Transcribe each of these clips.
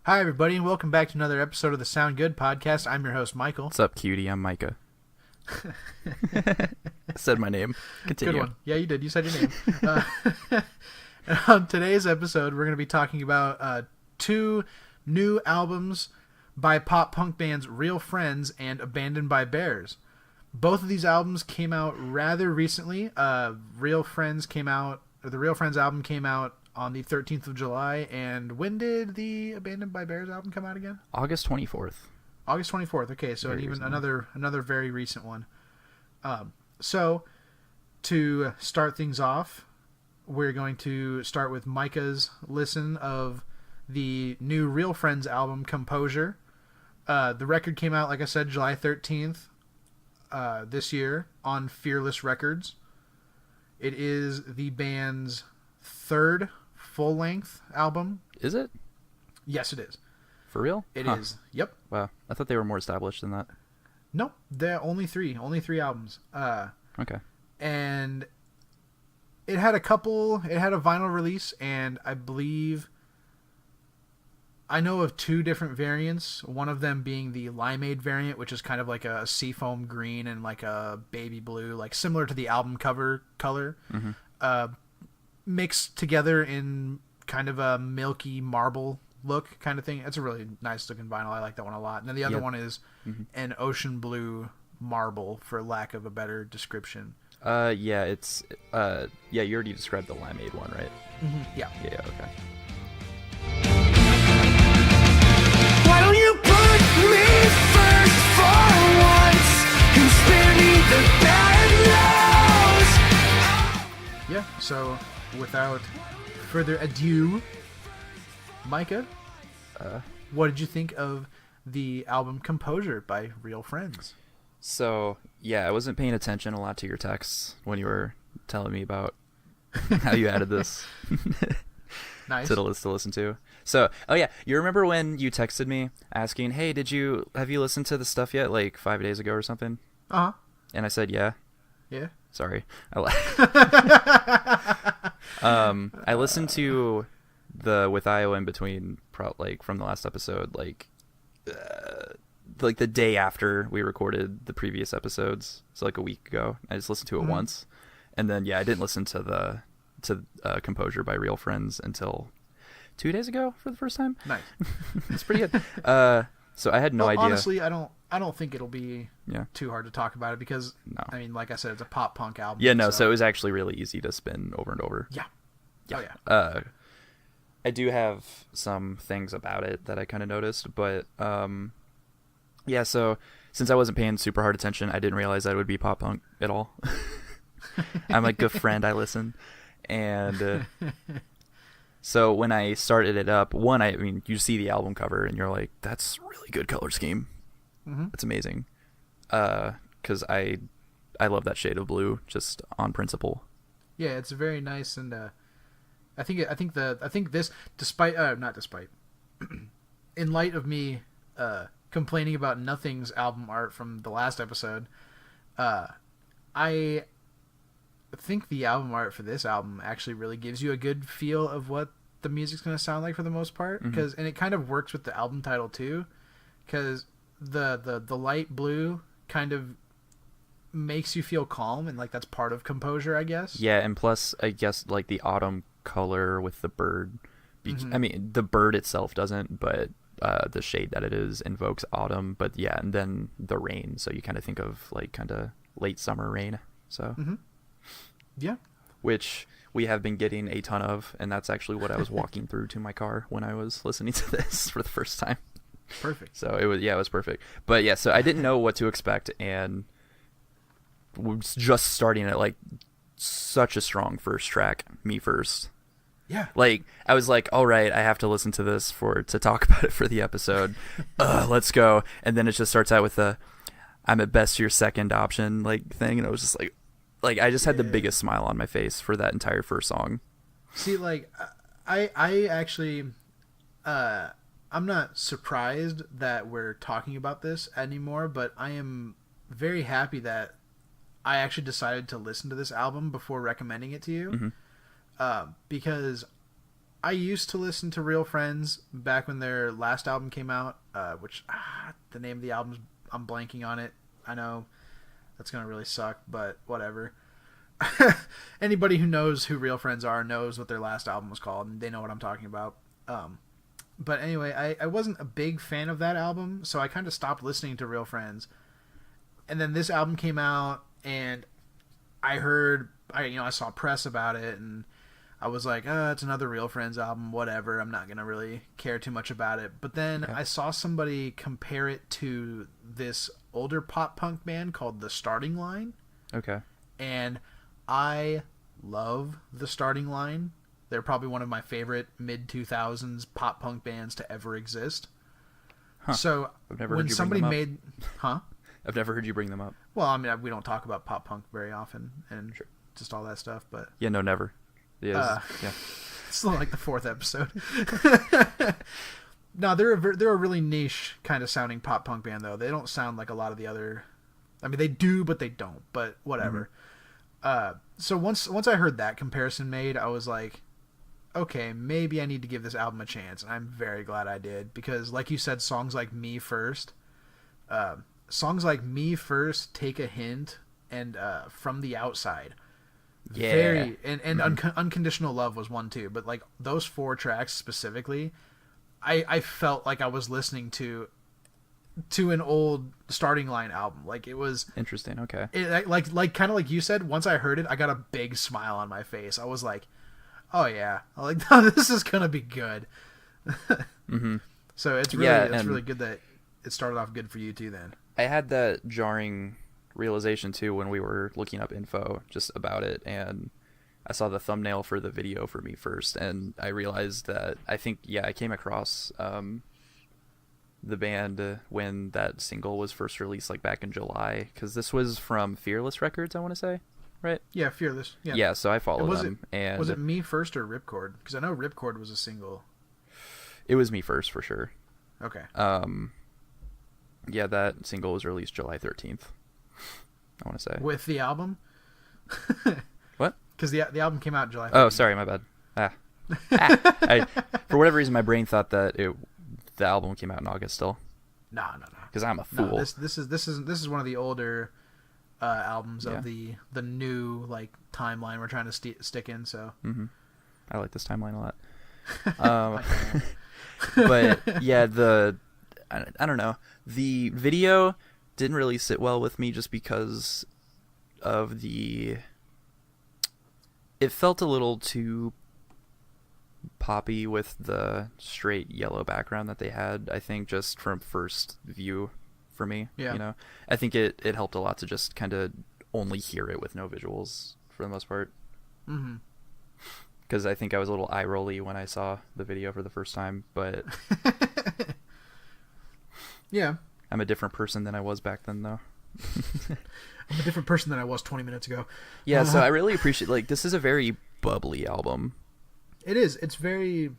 Hi, everybody, and welcome back to another episode of the Sound Good podcast. I'm your host, Michael. What's up, cutie? I'm Micah. I said my name. Continue. Good one. Yeah, you did. You said your name. On today's episode, we're going to be talking about two new albums by pop-punk bands Real Friends and Abandoned by Bears. Both of these albums came out rather recently. The Real Friends album came out on the 13th of July, and when did the Abandoned by Bears album come out again? August 24th. August 24th. Okay, so another very recent one. So to start things off, we're going to start with Micah's listen of the new Real Friends album, Composure. The record came out, like I said, July 13th this year on Fearless Records. It is the band's third full-length album. Is it? Yes, it is. For real? It is. Yep. Wow. I thought they were more established than that. No, they're only three albums. Okay. And it had a vinyl release, and I know of two different variants, one of them being the limeade variant, which is kind of like a seafoam green and like a baby blue, like similar to the album cover color, mixed together in kind of a milky marble look kind of thing. It's a really nice looking vinyl. I like that one a lot. And then the other one is an ocean blue marble, for lack of a better description. Yeah, it's you already described the limeade one, right? Yeah. Yeah, okay. Why don't you put me first for once and spare me the bad news? Yeah, so without further ado, Micah, what did you think of the album Composure by Real Friends? So, yeah, I wasn't paying attention a lot to your texts when you were telling me about how you added this Nice. to the list to listen to. So, oh yeah, you remember when you texted me asking, hey, have you listened to the stuff yet, like 5 days ago or something? Uh-huh. And I said, yeah. Yeah. Sorry. I listened to the With Iowa in Between, from the last episode, like the day after we recorded the previous episodes, so like a week ago. I just listened to it once, and then I didn't listen to Composure by Real Friends until 2 days ago for the first time. Nice. It's pretty good. So I had no idea. Honestly, I don't think it'll be too hard to talk about it because I mean, like I said, it's a pop punk album. Yeah, no. So it was actually really easy to spin over and over. Yeah. Yeah. Oh yeah. I do have some things about it that I kind of noticed, but yeah. So since I wasn't paying super hard attention, I didn't realize that it would be pop punk at all. I'm a good friend. I listen, and so when I started it up, I mean, you see the album cover and you're like, "That's really good color scheme. That's amazing." Because I love that shade of blue just on principle. Yeah, it's very nice, and I think this, not despite, in light of me complaining about Nothing's album art from the last episode, I think the album art for this album actually really gives you a good feel of what the music's going to sound like for the most part, and it kind of works with the album title too, because the light blue kind of makes you feel calm, and like that's part of Composure, I guess. Yeah, and plus I guess like the autumn color with the bird. I mean, the bird itself doesn't, but the shade that it is invokes autumn. But yeah, and then the rain, so you kind of think of like kind of late summer rain. So yeah, which we have been getting a ton of, and that's actually what I was walking through to my car when I was listening to this for the first time. Perfect. So it was perfect. But yeah, so I didn't know what to expect, and was just starting at like such a strong first track, Me First. Yeah. Like I was like, all right, I have to listen to this to talk about it for the episode. Let's go. And then it just starts out with the I'm at best your second option like thing, and I was just like I just had the biggest smile on my face for that entire first song. See, like I actually I'm not surprised that we're talking about this anymore, but I am very happy that I actually decided to listen to this album before recommending it to you. Because I used to listen to Real Friends back when their last album came out, which the name of the album, I'm blanking on it. I know that's going to really suck, but whatever. Anybody who knows who Real Friends are knows what their last album was called, and they know what I'm talking about. But anyway, I wasn't a big fan of that album, so I kind of stopped listening to Real Friends. And then this album came out, and I saw press about it, and I was like, it's another Real Friends album, whatever. I'm not going to really care too much about it. But then I saw somebody compare it to this older pop punk band called The Starting Line. Okay. And I love The Starting Line. They're probably one of my favorite mid-2000s pop punk bands to ever exist. Huh. So I've never when heard you somebody bring them made... up. Huh? I've never heard you bring them up. Well, I mean, we don't talk about pop punk very often and just all that stuff, but... Yeah, no, never. Yeah. It's like the 4th episode. No, they're a really niche kind of sounding pop punk band, though. They don't sound like a lot of the other... I mean, they do, but they don't. But whatever. So once I heard that comparison made, I was like, okay, maybe I need to give this album a chance. And I'm very glad I did. Because, like you said, songs like Me First, Take a Hint, and From the Outside... Yeah. Unconditional Love was one too, but like those 4 tracks specifically, I felt like I was listening to an old Starting Line album. Like it was interesting. Okay. Like kind of like you said, once I heard it, I got a big smile on my face. I was like, oh yeah, this is gonna be good. So it's really good that it started off good for you too. Then I had that jarring realization too when we were looking up info just about it, and I saw the thumbnail for the video for Me First, and I realized that I came across the band when that single was first released, like back in July, because this was from Fearless Records, I want to say, right? Yeah, Fearless. Yeah, so I followed them. And was it Me First or Ripcord? Because I know Ripcord was a single. It was Me First for sure. Okay. Yeah, that single was released July 13th. I want to say. With the album? What? Because the album came out July 13th. Oh, sorry, my bad. For whatever reason, my brain thought that the album came out in August still. No. Because I'm a fool. No, this is one of the older albums of the new like timeline we're trying to stick in. So I like this timeline a lot. But yeah, I don't know. The video didn't really sit well with me just because of it felt a little too poppy with the straight yellow background that they had, I think, just from first view for me. Yeah. You know, I think it helped a lot to just kind of only hear it with no visuals for the most part. Because I think I was a little eye-rolly when I saw the video for the first time, but yeah, I'm a different person than I was back then, though. I'm a different person than I was 20 minutes ago. Yeah, so I really appreciate, like, this is a very bubbly album. It is. It's very,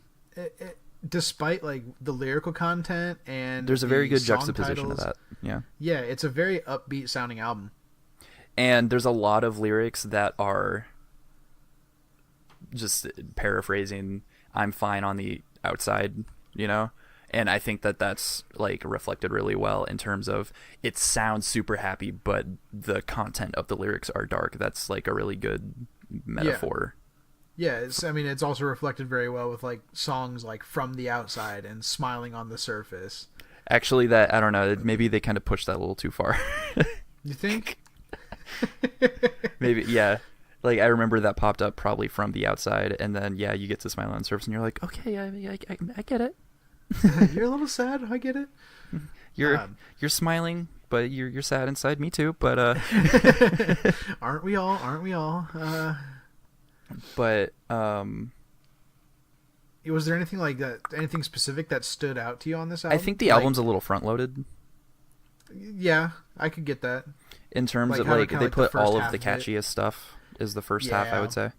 despite, like, the lyrical content and there's a very good juxtaposition titles, of that. Yeah. Yeah, it's a very upbeat sounding album. And there's a lot of lyrics that are just paraphrasing, I'm fine on the outside, you know? And I think that that's like reflected really well in terms of it sounds super happy, but the content of the lyrics are dark. That's like a really good metaphor. Yeah, it's also reflected very well with like songs like From the Outside and Smiling on the Surface. Actually, that, I don't know, maybe they kind of pushed that a little too far. You think? Maybe, yeah. Like, I remember that popped up probably From the Outside, and then, yeah, you get to Smiling on the Surface, and you're like, okay, I get it. You're a little sad. I get it. You're smiling, but you're sad inside. Me too. But aren't we all? Aren't we all? But was there anything like that? Anything specific that stood out to you on this album? I think the album's a little front loaded. Yeah, I could get that. In terms of like they put all of the catchiest stuff is the first half, I would say.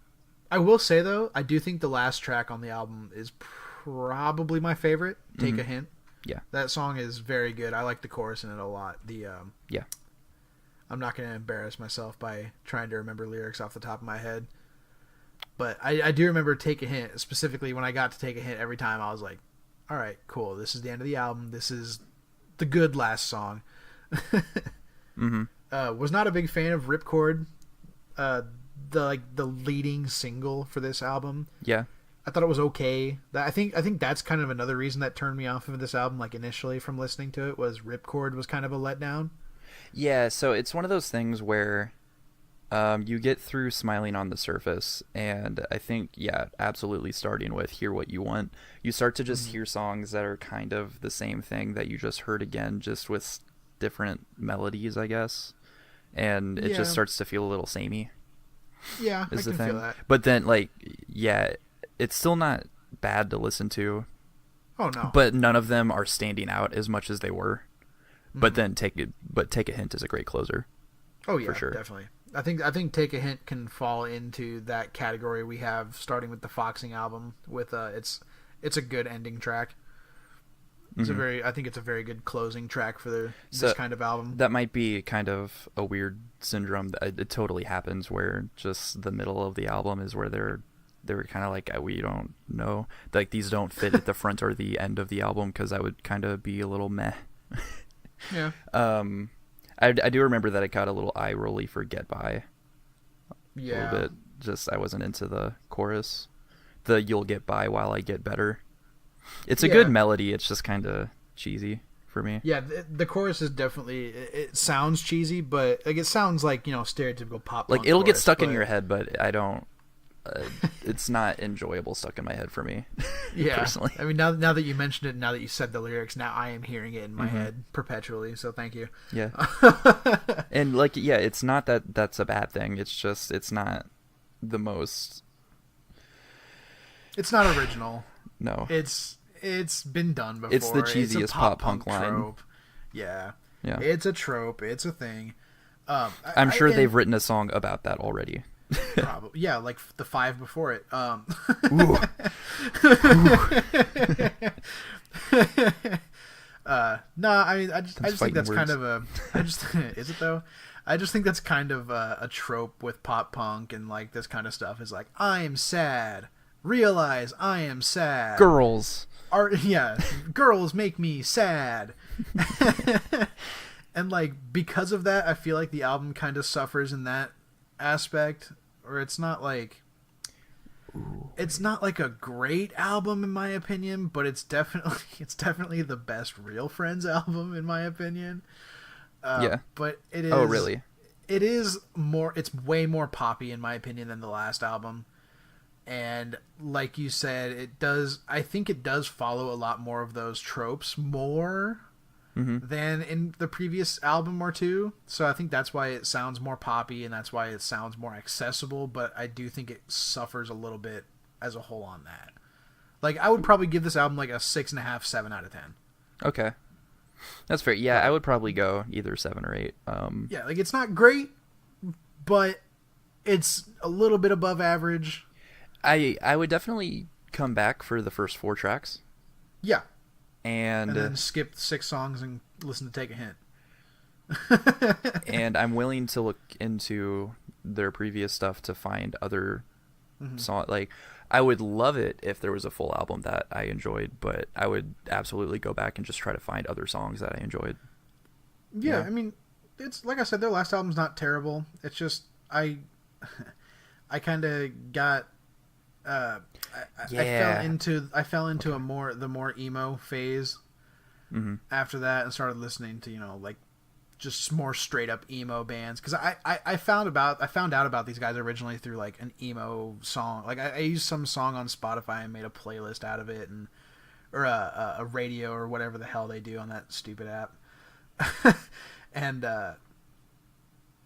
I will say though, I do think the last track on the album is probably my favorite. Take a Hint. Yeah, that song is very good. I like the chorus in it a lot. Yeah, I'm not going to embarrass myself by trying to remember lyrics off the top of my head. But I do remember Take a Hint, specifically when I got to Take a Hint, every time I was like, all right, cool. This is the end of the album. This is the good last song. Mm-hmm. Was not a big fan of Ripcord, the leading single for this album. Yeah. I thought it was okay. I think that's kind of another reason that turned me off of this album, like initially from listening to it, was Ripcord was kind of a letdown. Yeah, so it's one of those things where you get through Smiling on the Surface, and I think, yeah, absolutely starting with Hear What You Want, you start to just hear songs that are kind of the same thing that you just heard again, just with different melodies, I guess. And it just starts to feel a little samey. Yeah, I can feel that. But then, like, yeah, it's still not bad to listen to. Oh, no. But none of them are standing out as much as they were. But then Take a Hint is a great closer. Oh yeah, for sure. Definitely. I think Take a Hint can fall into that category we have starting with the Foxing album with it's a good ending track. It's I think it's a very good closing track for this kind of album. That might be kind of a weird syndrome that it totally happens where just the middle of the album is where they're kind of like, we don't know, like these don't fit at the front or the end of the album, because I would kind of be a little meh. Yeah. I do remember that it got a little eye rolly for Get By. Yeah. A little bit. Just I wasn't into the chorus. The You'll Get By While I Get Better. It's a good melody. It's just kind of cheesy for me. Yeah, the chorus is definitely, it sounds cheesy, but like it sounds like, stereotypical pop. Like it'll get stuck in your head, but I don't. It's not enjoyable stuck in my head for me. Yeah, personally. I mean, now that you mentioned it, now that you said the lyrics, now I am hearing it in my head perpetually. So thank you. Yeah, and like, yeah, it's not that that's a bad thing. It's just it's not the most. It's not original. No, it's been done before. It's the cheesiest pop punk line. Trope. Yeah, yeah, it's a trope. It's a thing. I'm sure they've written a song about that already. Probably, yeah, like the 5 before it. Ooh. No, I mean, I just think that's words. kind of a. Is it though? I just think that's kind of a trope with pop punk and like this kind of stuff. Is like, I'm sad. Realize I am sad. Girls. Girls make me sad. And like because of that, I feel like the album kind of suffers in that aspect, or it's not like a great album in my opinion, but it's definitely the best Real Friends album in my opinion. But it is. Oh, really? It is more. It's way more poppy in my opinion than the last album, and like you said, it does. I think it does follow a lot more of those tropes more. Than in the previous album or two. So I think that's why it sounds more poppy and that's why it sounds more accessible, but I do think it suffers a little bit as a whole on that. Like I would probably give this album like a 6.5, 7 out of 10. Okay. That's fair. Yeah, I would probably go either 7 or 8. Yeah, like it's not great, but it's a little bit above average. I would definitely come back for the first 4 tracks. Yeah. And then skip 6 songs and listen to Take a Hint. And I'm willing to look into their previous stuff to find other songs. Like, I would love it if there was a full album that I enjoyed, but I would absolutely go back and just try to find other songs that I enjoyed. Yeah, I mean, it's like I said, their last album's not terrible. It's just I kind of got. I fell into the more emo phase after that, and started listening to like just more straight up emo bands, because I found out about these guys originally through like an emo song. Like I used some song on Spotify and made a playlist out of it, or a radio or whatever the hell they do on that stupid app, and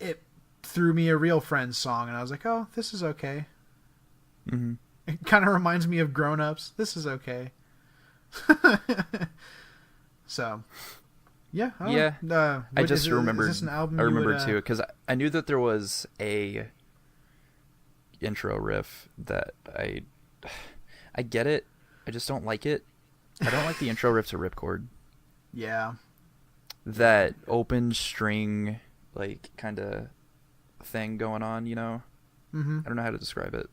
it threw me a Real Friends song, and I was like, oh, this is okay. It kind of reminds me of Grown Ups. This is okay. So, yeah. I just remembered. Is this an album I remember too, because I knew that there was a intro riff that I get it. I just don't like it. I don't like the intro riff to Ripcord. Yeah. That open string, like, kind of thing going on, I don't know how to describe it.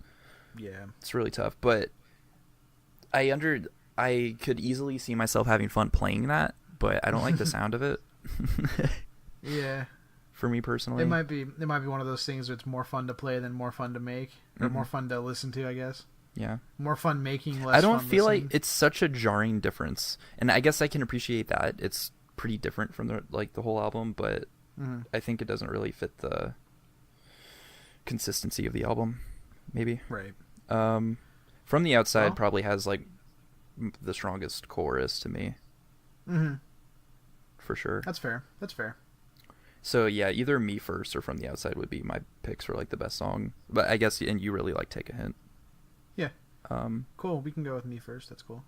Yeah. It's really tough, but I could easily see myself having fun playing that, but I don't like the sound of it. Yeah. For me personally. It might be one of those things where it's more fun to play than more fun to make, or more fun to listen to, I guess. Yeah. More fun making, less I don't fun feel listening. like it's such a jarring difference. And I guess I can appreciate that. It's pretty different from the whole album, but I think it doesn't really fit the consistency of the album, maybe. Right. From the Outside probably has like the strongest chorus to me. Mm-hmm. For sure. That's fair. So yeah, either Me First or From the Outside would be my picks for like the best song. But I guess, and you really like Take a Hint. Yeah. Cool. We can go with Me First. That's cool.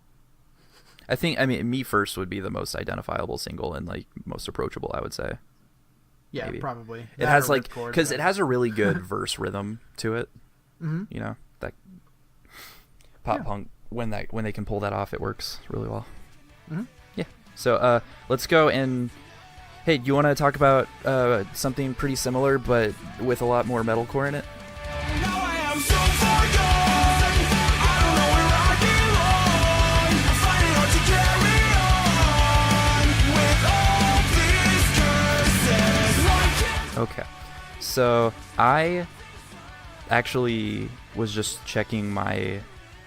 I mean, Me First would be the most identifiable single and like most approachable, I would say. Yeah, Maybe. probably. It has like, because it has a really good verse rhythm to it. Mm-hmm. You know, that pop punk, when they can pull that off, it works really well. Mm-hmm. Yeah. So let's go and, hey, do you want to talk about something pretty similar but with a lot more metalcore in it? Now I am so far gone. I don't know where I belong. I'm finding hard to carry on with all these curses. Okay. So I actually was just checking my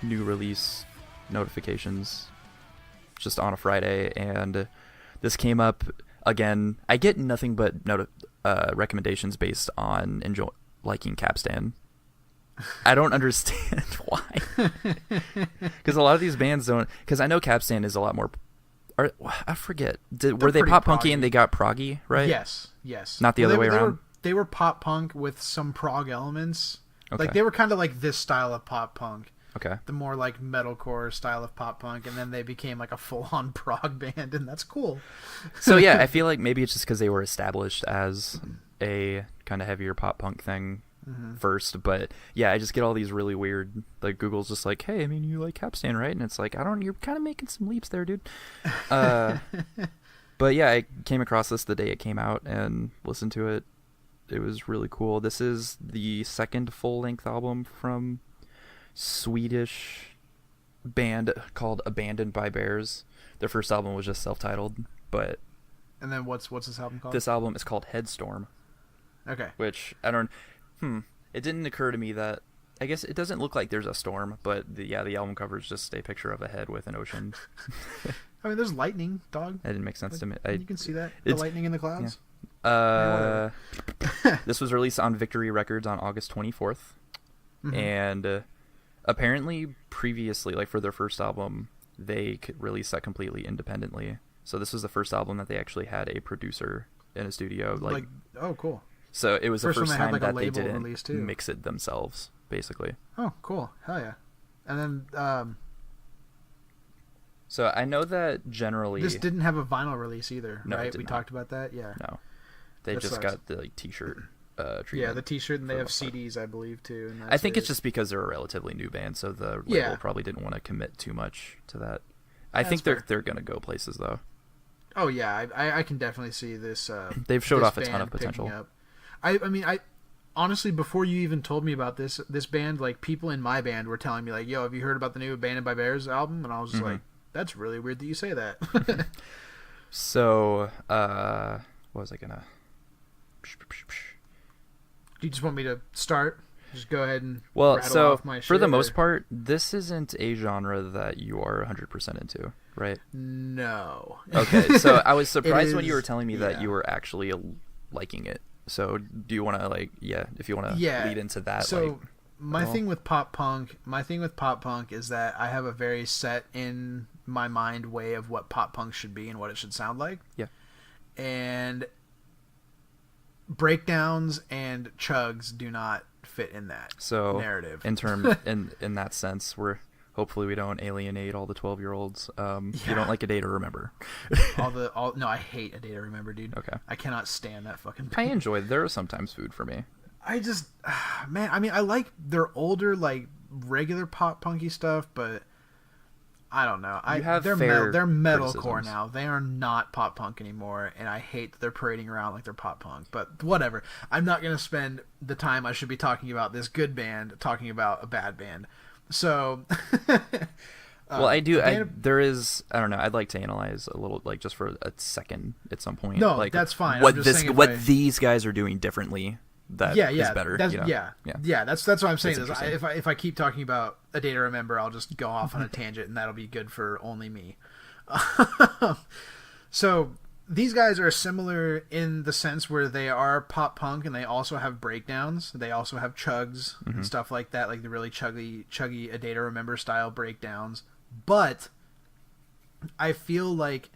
new release notifications just on a Friday, and this came up again. I get nothing but recommendations based on liking Capstan. I don't understand why. Because a lot of these bands don't. Because I know Capstan is a lot more. I forget. Were they pop punky and they got proggy, right? Yes. Not the other way around. They were pop punk with some prog elements. Okay. Like they were kind of like this style of pop punk. Okay. The more like metalcore style of pop punk, and then they became like a full-on prog band, and that's cool. So yeah, I feel like maybe it's just because they were established as a kind of heavier pop punk thing first, but yeah, I just get all these really weird, like Google's just like, hey, I mean, you like Capstan, right? And it's like, you're kind of making some leaps there, dude. But yeah, I came across this the day it came out and listened to it. It was really cool. This is the second full-length album from Swedish band called Abandoned by Bears. Their first album was just self-titled, but And then what's this album called? this album is called Headstorm. Okay. Which I don't. It didn't occur to me that, I guess it doesn't look like there's a storm, but the album cover is just a picture of a head with an ocean. I mean, there's lightning, dog. That didn't make sense to me. You can see that, the lightning in the clouds. This was released on Victory Records on August 24th, and apparently previously, like for their first album, they could release that completely independently. So this was the first album that they actually had a producer in a studio. Like oh, cool. So it was the first time that they label didn't release, too. mix it themselves, basically. Oh, cool. Hell yeah. And then So I know that generally this didn't have a vinyl release either, No, it right? did We not. talked about that. Yeah. No, they That just sucks. got the like t-shirt treatment. Yeah, the T-shirt, and they for have the most part. CDs, I believe, too. And I think that's it's just because they're a relatively new band, so the label Yeah. probably didn't want to commit too much to that. I That's think fair. they're gonna go places though. Oh yeah, I can definitely see this. They've showed this off a ton of band picking potential. up. I mean, honestly, before you even told me about this band, like people in my band were telling me like, "Yo, have you heard about the new Abandoned by Bears album?" And I was just like, "That's really weird that you say that." So, what was I gonna? Do you just want me to start? Just go ahead and Well, rattle so off my for shit, the or- most part, this isn't a genre that you are 100% into, right? No. Okay, so I was surprised when you were is- telling me that yeah. you were actually liking it. So do you want to if you want to lead into that? So my well- thing with pop punk is that I have a very set in my mind way of what pop punk should be and what it should sound like. Yeah. And breakdowns and chugs do not fit in that narrative. In that sense, hopefully we don't alienate all the 12-year-olds. You don't like A Day to Remember. No, I hate A Day to Remember, dude. Okay. I cannot stand that fucking I band. enjoy it. There are sometimes food for me. I just, man, I mean, I like their older, like, regular pop punky stuff, but I don't know. You have they're fair they're metalcore criticisms. now. They are not pop punk anymore, and I hate that they're parading around like they're pop punk. But whatever. I'm not going to spend the time I should be talking about this good band talking about a bad band. So, Well, I do. I don't know. I'd like to analyze a little, like just for a second at some point. No, like, that's fine. What I'm just saying what these guys are doing differently that is better. That's, you know? yeah. That's what I'm saying. That's Is if I keep talking about A Day to Remember, I'll just go off on a tangent, and that'll be good for only me. So these guys are similar in the sense where they are pop punk, and they also have breakdowns. They also have chugs and stuff like that, like the really chuggy A Day to Remember style breakdowns. But I feel like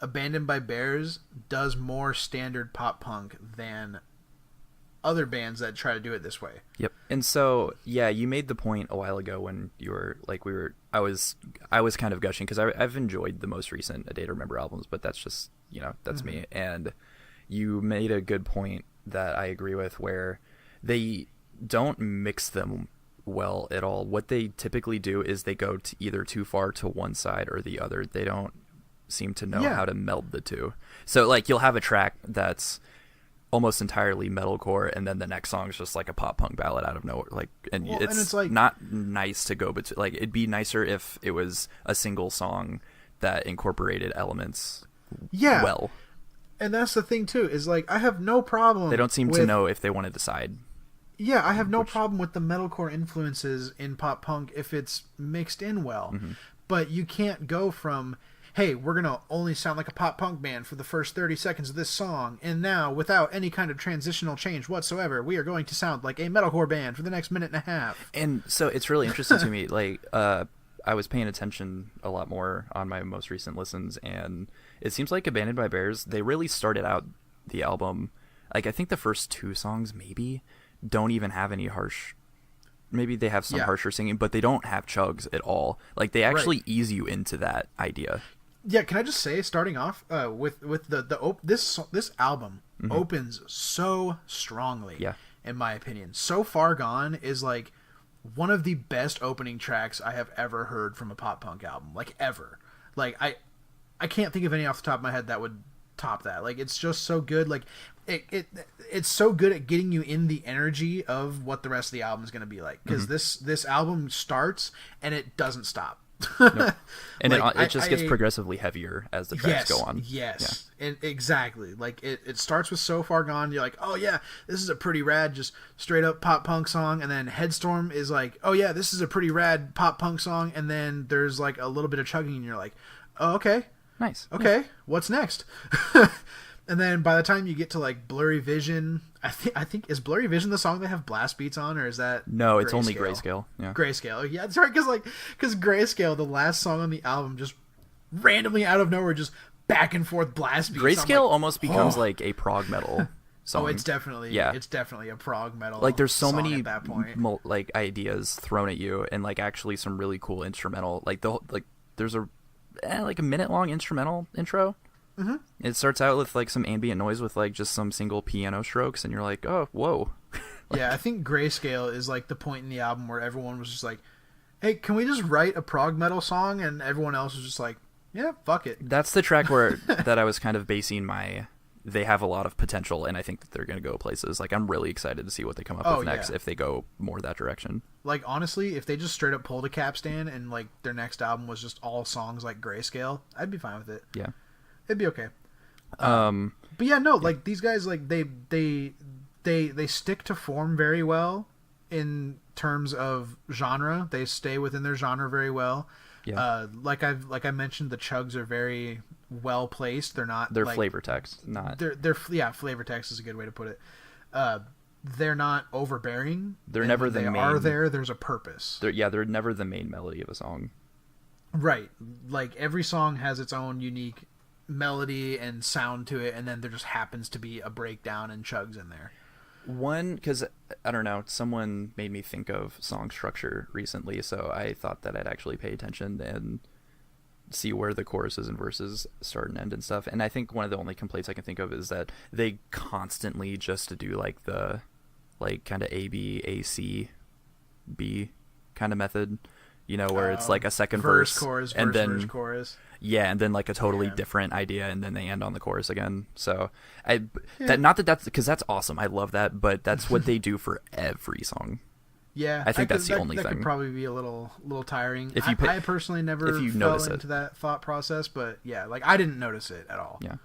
Abandoned by Bears does more standard pop punk than other bands that try to do it this way. Yep. And so, yeah, you made the point a while ago when you were like, I was kind of gushing because I've enjoyed the most recent A Day to Remember albums, but that's just, that's me. And you made a good point that I agree with, where they don't mix them well at all. What they typically do is they go to either too far to one side or the other. They don't seem to know how to meld the two. So like you'll have a track that's almost entirely metalcore, and then the next song is just like a pop punk ballad out of nowhere. Like, and it's like not nice to go between. Like, it'd be nicer if it was a single song that incorporated elements well. And that's the thing too, is like I have no problem. They don't seem to know if they want to decide. Yeah, I have no problem with the metalcore influences in pop punk if it's mixed in well. But you can't go from, hey, we're going to only sound like a pop punk band for the first 30 seconds of this song, and now, without any kind of transitional change whatsoever, we are going to sound like a metalcore band for the next minute and a half. And so it's really interesting to me, like, I was paying attention a lot more on my most recent listens, and it seems like Abandoned by Bears, they really started out the album, like, I think the first two songs, maybe, don't even have any harsh... Maybe they have some harsher singing, but they don't have chugs at all. Like, they actually ease you into that idea. Yeah, can I just say, starting off with this album opens so strongly. Yeah. In my opinion, So Far Gone is like one of the best opening tracks I have ever heard from a pop punk album, like ever. Like I can't think of any off the top of my head that would top that. Like, it's just so good. Like it's so good at getting you in the energy of what the rest of the album is going to be like, because this album starts and it doesn't stop. Nope. And like, it just gets progressively heavier as the tracks go on. Yes, and exactly. Like it starts with So Far Gone. You're like, oh yeah, this is a pretty rad, just straight up pop punk song. And then Headstorm is like, oh yeah, this is a pretty rad pop punk song. And then there's like a little bit of chugging, and you're like, oh okay, nice. Okay, what's next? And then by the time you get to like Blurry Vision, I think is Blurry Vision the song they have blast beats on, or is that no? It's only Grayscale. Yeah, Grayscale. Yeah, that's right. Because Grayscale, the last song on the album, just randomly out of nowhere, just back and forth blast beats. Grayscale almost becomes like a prog metal song. Oh, it's definitely a prog metal. Like, there's so many at that point. Like ideas thrown at you, and like actually some really cool instrumental. Like there's a like a minute long instrumental intro. Mm-hmm. It starts out with like some ambient noise with like just some single piano strokes, and you're like, oh, whoa. Like, yeah, I think Grayscale is like the point in the album where everyone was just like, hey, can we just write a prog metal song? And everyone else was just like, yeah, fuck it. That's the track where that I was kind of basing they have a lot of potential, and I think that they're going to go places. Like, I'm really excited to see what they come up with next, if they go more that direction. Like, honestly, if they just straight up pulled a capstan and like their next album was just all songs like Grayscale, I'd be fine with it. Yeah. It'd be okay. But yeah, no, like these guys, like they stick to form very well in terms of genre. They stay within their genre very well. Yeah. Like I mentioned, the chugs are very well placed. They're not. They're like, flavor text, not. They're flavor text is a good way to put it. They're not overbearing. They're never the main. There's a purpose. They're never the main melody of a song. Right. Like, every song has its own unique melody and sound to it, and then there just happens to be a breakdown and chugs in there. Because I don't know, someone made me think of song structure recently, so I thought that I'd actually pay attention and see where the choruses and verses start and end and stuff. And I think one of the only complaints I can think of is that they constantly just do like the like kind of A B A C B kind of method, You know, where it's like a second verse, verse, chorus, and verse, then verse, chorus. yeah, and then like a totally Yeah. different idea, and then they end on the chorus again. So that's because that's awesome. I love that, but that's what they do for every song. Yeah, I think that's the only that thing. could probably be a little tiring. If you I personally never if you fell notice into it. that thought process, but yeah, like I didn't notice it at all. Yeah.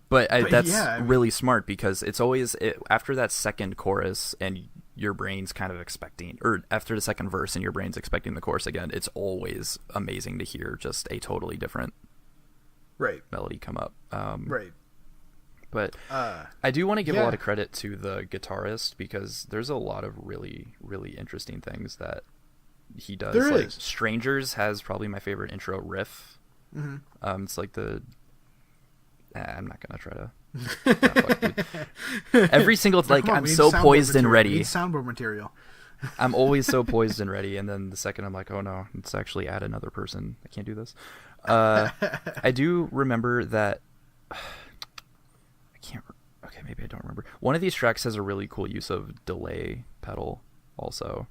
But That's yeah, I mean- really smart because it's always after that second chorus and your brain's kind of expecting, or after the second verse and your brain's expecting the chorus again, it's always amazing to hear just a totally different right, melody come up. right. But I do want to give a yeah. lot of credit to the guitarist because there's a lot of really, really interesting things that he does. There like is. Strangers has probably my favorite intro riff. Mm-hmm. It's like the I'm not gonna try to. Fuck, dude. Every single like Come on, I'm we need so soundboard poised and material. We ready. need soundboard material. I'm always so poised and ready, and then the second I'm like, oh no, let's actually add another person. I can't do this. I do remember that. I can't. Okay, maybe I don't remember. One of these tracks has a really cool use of delay pedal. Also,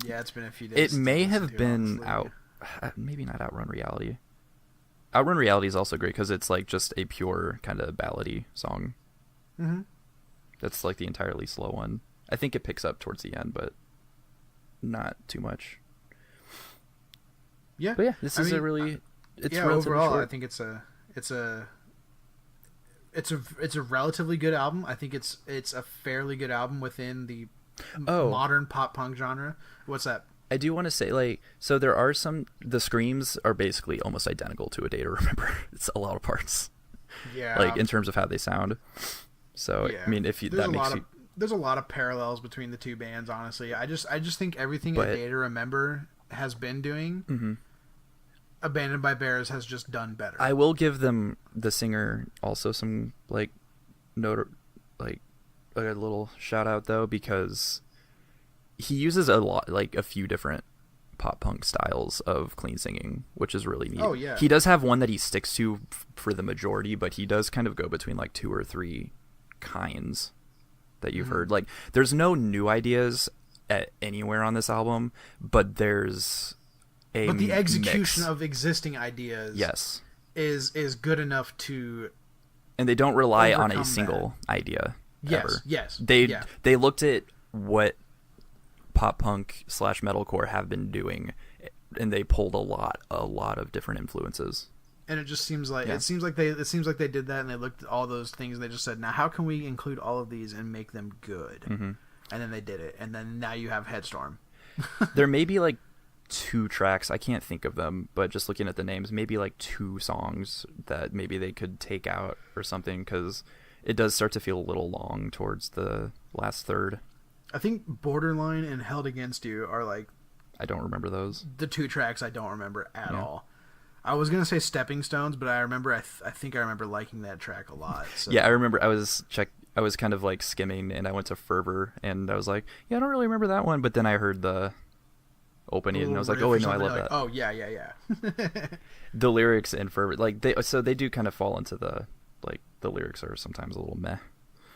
Yeah, it's been a few days. it may since I have listened to it, been honestly. maybe not Outrun Reality. Outrun Reality is also great because it's like just a pure kind of ballady song. Mm-hmm. That's like the entirely slow one. I think it picks up towards the end, but not too much. Yeah, But yeah, this is mean, a really it's yeah. relatively Overall, short. I think it's a relatively good album. I think it's a fairly good album within the modern pop punk genre. What's that? I do want to say, like, so there are the screams are basically almost identical to A Day to Remember. It's a lot of parts, Yeah, like in terms of how they sound. So yeah. I mean, if you There's that a makes lot you of there's a lot of parallels between the two bands. Honestly, I just think everything A But- Day to Remember has been doing, Mhm. Abandoned by Bears has just done better. I will give them the singer also some like like a little shout out though because he uses a few different pop punk styles of clean singing, which is really neat. Oh, yeah. He does have one that he sticks to for the majority, but he does kind of go between like 2 or 3 kinds that you've heard. Like there's no new ideas anywhere on this album, but there's but the execution mix. of existing ideas Yes. is good enough to And they don't rely on overcome a single idea. Yes, ever. yes, They yeah. they looked at what pop punk / metalcore have been doing, and they pulled a lot of different influences. and it just seems like Yeah. it seems like they did that and they looked at all those things and they just said, now how can we include all of these and make them good? Mm-hmm. And then they did it, and then now you have Headstorm. There may be like 2 tracks, I can't think of them, but just looking at the names, maybe like 2 songs that maybe they could take out or something, because it does start to feel a little long towards the last third. I think Borderline and Held Against You are like I don't remember those. the 2 tracks I don't remember at Yeah. all. I was gonna say Stepping Stones, but I remember I think I remember liking that track a lot. So. Yeah, I remember I was kind of like skimming, and I went to Fervor, and I was like, yeah, I don't really remember that one, but then I heard the opening, and I was like, oh wait, no, I love that. Oh yeah. The lyrics in Fervor, like they do kind of fall into the lyrics are sometimes a little meh.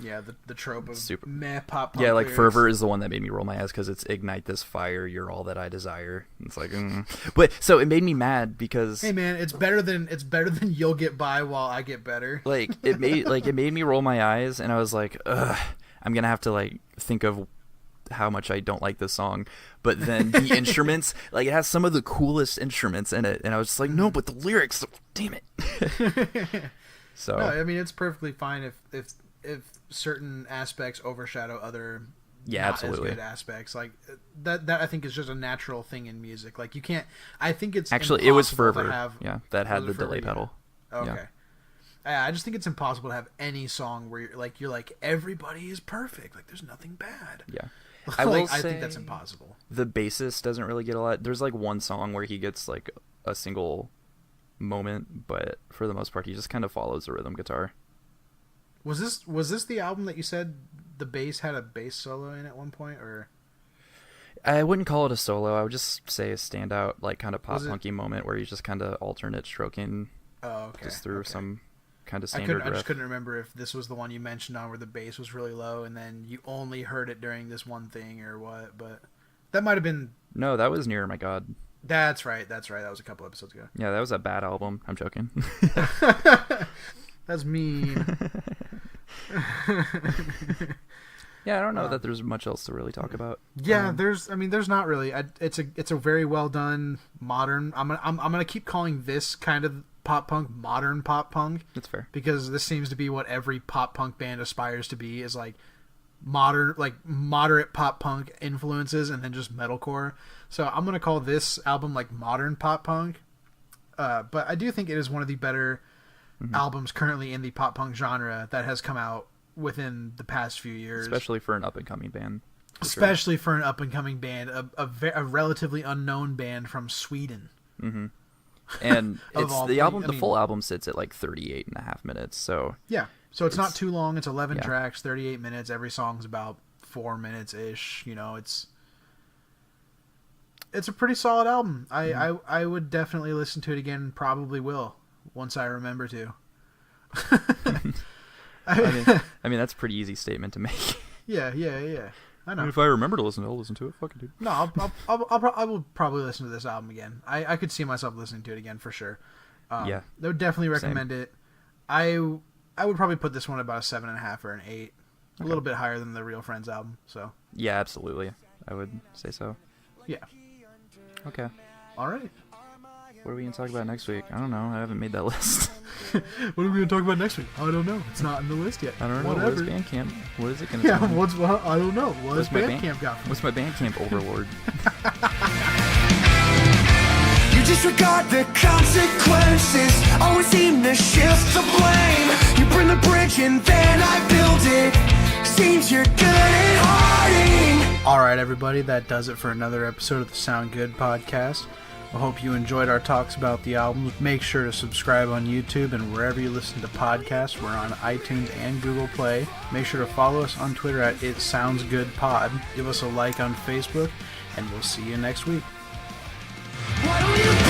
Yeah, the trope of Super. meh pop punk Yeah, like lyrics. Fervor is the one that made me roll my eyes because it's ignite this fire, you're all that I desire. It's like, but so it made me mad because Hey man, it's better than You'll Get By While I Get Better. like it made me roll my eyes, and I was like, ugh, I'm gonna have to like think of how much I don't like this song. But then the instruments, like it has some of the coolest instruments in it, and I was just like, no, but the lyrics, damn it. So No, I mean it's perfectly fine if certain aspects overshadow other Yeah, not absolutely. as good aspects. Like that I think is just a natural thing in music. Like you can't. I think it's actually it was impossible to Fervor, have, yeah, that had was the it Fervor? delay pedal. Okay. Yeah. I just think it's impossible to have any song where you're like everybody is perfect. Like there's nothing bad. Yeah. I will I say think that's impossible. The bassist doesn't really get a lot. There's like one song where he gets like a single moment, but for the most part he just kind of follows the rhythm guitar. Was this the album that you said the bass had a bass solo in at one point, or? I wouldn't call it a solo. I would just say a standout, like kind of pop Was it- punky moment where he's just kind of alternate stroking Oh, okay. just through okay. some kind of I standard just riff. couldn't remember if this was the one you mentioned on where the bass was really low and then you only heard it during this one thing or what. But that might have been No, that was Nearer My God. That's right. That was a couple episodes ago. Yeah, that was a bad album. I'm joking. That's mean. Yeah, I don't know that there's much else to really talk about. Yeah, there's not really. It's a very well done modern. I'm gonna keep calling this kind of pop punk modern pop punk. That's fair. Because this seems to be what every pop punk band aspires to be, is like modern, like moderate pop punk influences and then just metalcore. So I'm gonna call this album like modern pop punk. But I do think it is one of the better albums currently in the pop punk genre that has come out within the past few years, especially for an up and coming band. For an up and coming band, a relatively unknown band from Sweden. Mm-hmm. And it's the album. The full album sits at like 38.5 minutes. So yeah, so it's not too long. It's 11 tracks, 38 minutes. Every song's about 4 minutes ish. You know, it's a pretty solid album. I would definitely listen to it again. Probably will once I remember to. I mean that's a pretty easy statement to make. Yeah. I know. If I remember to listen, I'll listen to it. Fucking dude. No, I will probably listen to this album again. I could see myself listening to it again for sure. I would definitely recommend it. I would probably put this one about a 7.5 or an 8, a little bit higher than the Real Friends album. So yeah, absolutely, I would say so. Yeah. Okay. All right. What are we going to talk about next week? I don't know. I haven't made that list. What are we going to talk about next week? I don't know. It's not in the list yet. I don't know. Whatever. What is Bandcamp? What is it going to Yeah, I don't know. What has Bandcamp got for me? What's my Bandcamp overlord? You disregard the consequences, always seem to shift the blame. You burn the bridge and then I build it. Seems you're good at hiding. All right, everybody. That does it for another episode of the Sound Good podcast. I hope you enjoyed our talks about the albums. Make sure to subscribe on YouTube and wherever you listen to podcasts. We're on iTunes and Google Play. Make sure to follow us on Twitter at @SoundsGoodPod. Give us a like on Facebook, and we'll see you next week. Why don't you